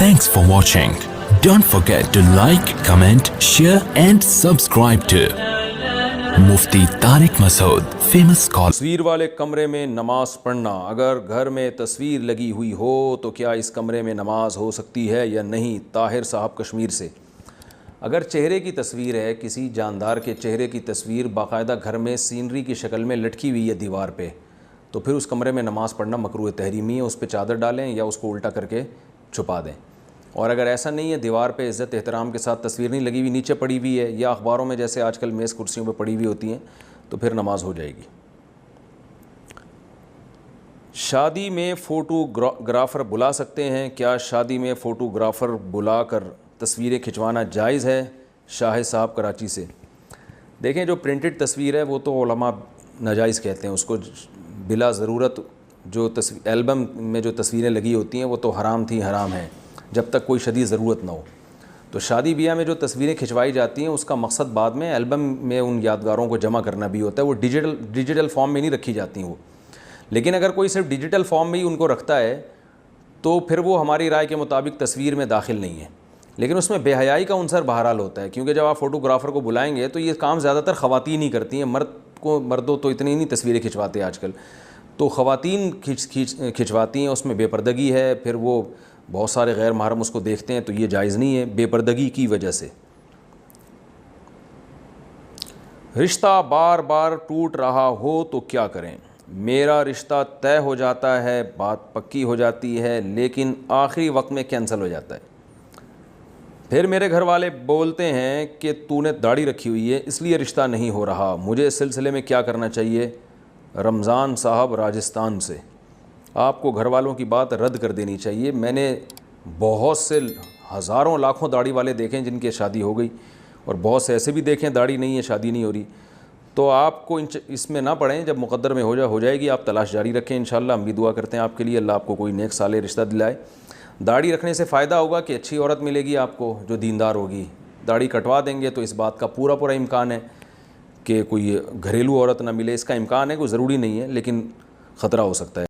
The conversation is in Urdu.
Thanks for watching. Don't forget to like, comment, share and subscribe to Mufti Tariq Masood, famous scholar. تصویر والے کمرے میں نماز پڑھنا، اگر گھر میں تصویر لگی ہوئی ہو تو کیا اس کمرے میں نماز ہو سکتی ہے یا نہیں؟ طاہر صاحب کشمیر سے۔ اگر چہرے کی تصویر ہے، کسی جاندار کے چہرے کی تصویر باقاعدہ گھر میں سینری کی شکل میں لٹکی ہوئی ہے دیوار پہ، تو پھر اس کمرے میں نماز پڑھنا مکروہ تحریمی ہے۔ اس پہ چادر ڈالیں یا اس کو الٹا کر کے چھپا دیں۔ اور اگر ایسا نہیں ہے، دیوار پہ عزت احترام کے ساتھ تصویر نہیں لگی ہوئی، نیچے پڑی ہوئی ہے یا اخباروں میں جیسے آج کل میز کرسیوں پہ پڑی ہوئی ہوتی ہیں، تو پھر نماز ہو جائے گی۔ شادی میں فوٹو گرافر بلا سکتے ہیں؟ کیا شادی میں فوٹو گرافر بلا کر تصویریں کھنچوانا جائز ہے؟ شاہد صاحب کراچی سے۔ دیکھیں، جو پرنٹڈ تصویر ہے وہ تو علماء ناجائز کہتے ہیں، اس کو بلا ضرورت جو البم میں جو تصویریں لگی ہوتی ہیں وہ تو حرام تھی، حرام ہیں جب تک کوئی شدید ضرورت نہ ہو۔ تو شادی بیاہ میں جو تصویریں کھنچوائی جاتی ہیں اس کا مقصد بعد میں البم میں ان یادگاروں کو جمع کرنا بھی ہوتا ہے، وہ ڈیجیٹل فارم میں نہیں رکھی جاتی وہ۔ لیکن اگر کوئی صرف ڈیجیٹل فارم میں ہی ان کو رکھتا ہے تو پھر وہ ہماری رائے کے مطابق تصویر میں داخل نہیں ہے، لیکن اس میں بے حیائی کا عنصر بہرحال ہوتا ہے، کیونکہ جب آپ فوٹوگرافر کو بلائیں گے تو یہ کام زیادہ تر خواتین ہی کرتی ہیں، مردوں تو اتنی نہیں تصویریں کھنچواتے آج کل، تو خواتین کھنچواتی ہیں، اس میں بے پردگی ہے، پھر وہ بہت سارے غیر محرم اس کو دیکھتے ہیں، تو یہ جائز نہیں ہے بے پردگی کی وجہ سے۔ رشتہ بار بار ٹوٹ رہا ہو تو کیا کریں؟ میرا رشتہ طے ہو جاتا ہے، بات پکی ہو جاتی ہے، لیکن آخری وقت میں کینسل ہو جاتا ہے۔ پھر میرے گھر والے بولتے ہیں کہ تو نے داڑھی رکھی ہوئی ہے اس لیے رشتہ نہیں ہو رہا، مجھے اس سلسلے میں کیا کرنا چاہیے؟ رمضان صاحب راجستھان سے۔ آپ کو گھر والوں کی بات رد کر دینی چاہیے۔ میں نے بہت سے ہزاروں لاکھوں داڑھی والے دیکھیں جن کی شادی ہو گئی، اور بہت سے ایسے بھی دیکھیں داڑھی نہیں ہے، شادی نہیں ہو رہی۔ تو آپ کو اس میں نہ پڑیں، جب مقدر میں ہو جائے گی آپ تلاش جاری رکھیں، انشاءاللہ ہم بھی دعا کرتے ہیں آپ کے لیے، اللہ آپ کو کوئی نیک صالح رشتہ دلائے۔ داڑھی رکھنے سے فائدہ ہوگا کہ اچھی عورت ملے گی آپ کو جو دیندار ہوگی۔ داڑھی کٹوا دیں گے تو اس بات کا پورا امکان ہے کہ کوئی گھریلو عورت نہ ملے، اس کا امکان ہے، کوئی ضروری نہیں ہے لیکن خطرہ ہو سکتا ہے۔